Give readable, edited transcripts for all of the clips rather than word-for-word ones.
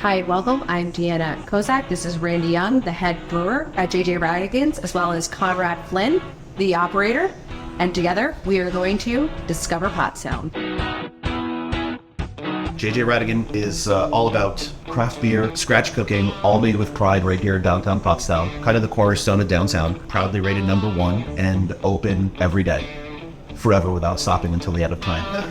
Hi, welcome. I'm Deanna Kozak. This is Randy Young, the head brewer at JJ Rattigan's, as well as Conrad Flynn, the operator. And together, we are going to discover Pottstown. JJ Rattigan is all about craft beer, scratch cooking, all made with pride right here in downtown Pottstown. Kind of the cornerstone of downtown, proudly rated #1 and open every day, forever without stopping until the end of time.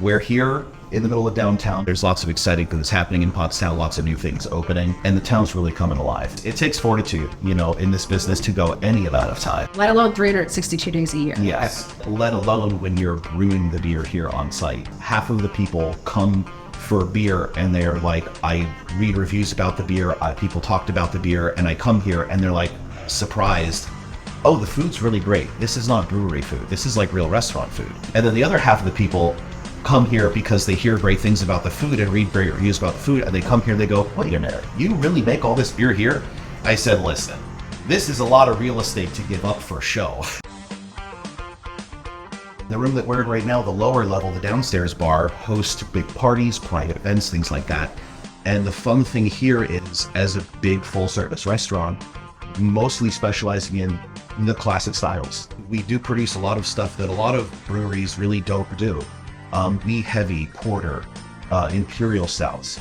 We're here in the middle of downtown. There's lots of exciting things happening in Pottstown, lots of new things opening, and the town's really coming alive. It takes fortitude, in this business to go any amount of time. Let alone 362 days a year. Yes, let alone when you're brewing the beer here on site. Half of the people come for beer and they're like, I read reviews about the beer, people talked about the beer, and I come here and they're like surprised. Oh, the food's really great. This is not brewery food. This is like real restaurant food. And then the other half of the people come here because they hear great things about the food and read great reviews about the food, and they come here and they go, wait a minute, you really make all this beer here? I said, listen, this is a lot of real estate to give up for show. The room that we're in right now, the lower level, the downstairs bar, hosts big parties, private events, things like that. And the fun thing here is, as a big full-service restaurant, mostly specializing in the classic styles. We do produce a lot of stuff that a lot of breweries really don't do. We heavy, porter, imperial stouts.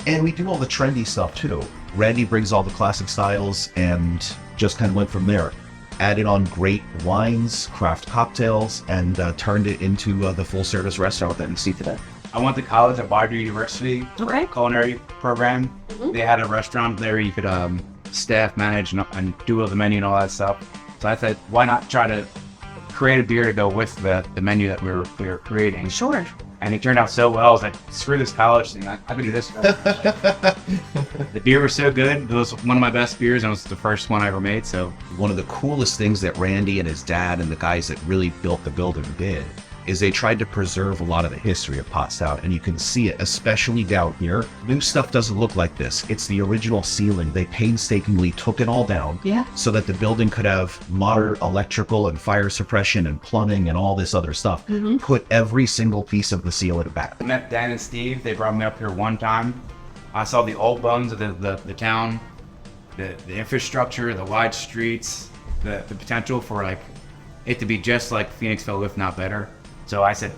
And we do all the trendy stuff too. Randy brings all the classic styles and just kind of went from there. Added on great wines, craft cocktails, and turned it into the full service restaurant that you see today. I went to college at Barber University, Okay. culinary program. They had a restaurant there you could staff, manage, and do all the menu and all that stuff. So I said, why not try to create a beer to go with the menu that we were creating. Sure. And it turned out so well. I was like, screw this college thing. I could do this. The beer was so good. It was one of my best beers, and it was the first one I ever made. So one of the coolest things that Randy and his dad and the guys that really built the building did is they tried to preserve a lot of the history of Pottstown, and you can see it, especially down here. New stuff doesn't look like this. It's the original ceiling. They painstakingly took it all down so that the building could have modern electrical and fire suppression and plumbing and all this other stuff. Put every single piece of the ceiling back. I met Dan and Steve. They brought me up here one time. I saw the old bones of the town, the infrastructure, the wide streets, the potential for like it to be just like Phoenixville, if not better. So I said,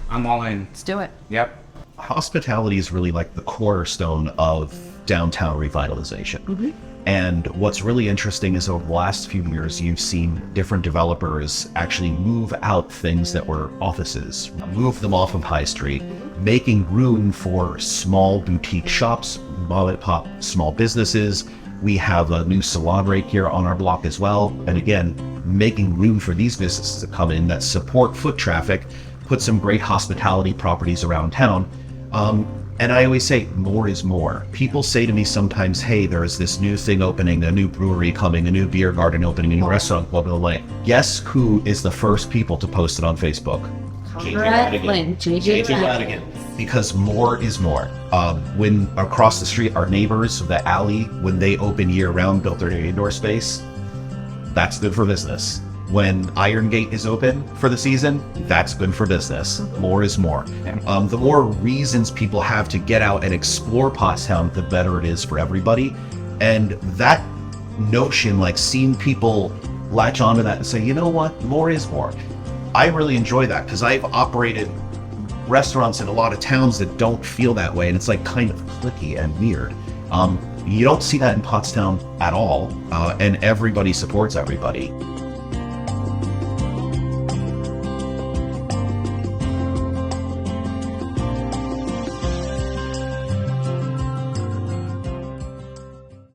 I'm all in. Let's do it. Yep. Hospitality is really like the cornerstone of downtown revitalization. And what's really interesting is over the last few years, you've seen different developers actually move out things that were offices, move them off of High Street, making room for small boutique shops, mom and pop small businesses. We have a new salon right here on our block as well. And again, making room for these businesses to come in that support foot traffic, put some great hospitality properties around town. And I always say more is more. People say to me sometimes, hey, there's this new thing opening, a new brewery coming, a new beer garden opening, a new restaurant, blah, blah, blah. Guess who is the first people to post it on Facebook? Conrad Flynn, JJ Rattigan. Because more is more. When across the street, our neighbors, the alley, when they open year-round, built their indoor space, that's good for business. When Iron Gate is open for the season, that's good for business. More is more. The more reasons people have to get out and explore Pottstown, the better it is for everybody. And that notion, like seeing people latch onto that and say, you know what, more is more. I really enjoy that because I've operated restaurants in a lot of towns that don't feel that way, and it's like kind of cliquey and weird. You don't see that in Pottstown at all, and everybody supports everybody.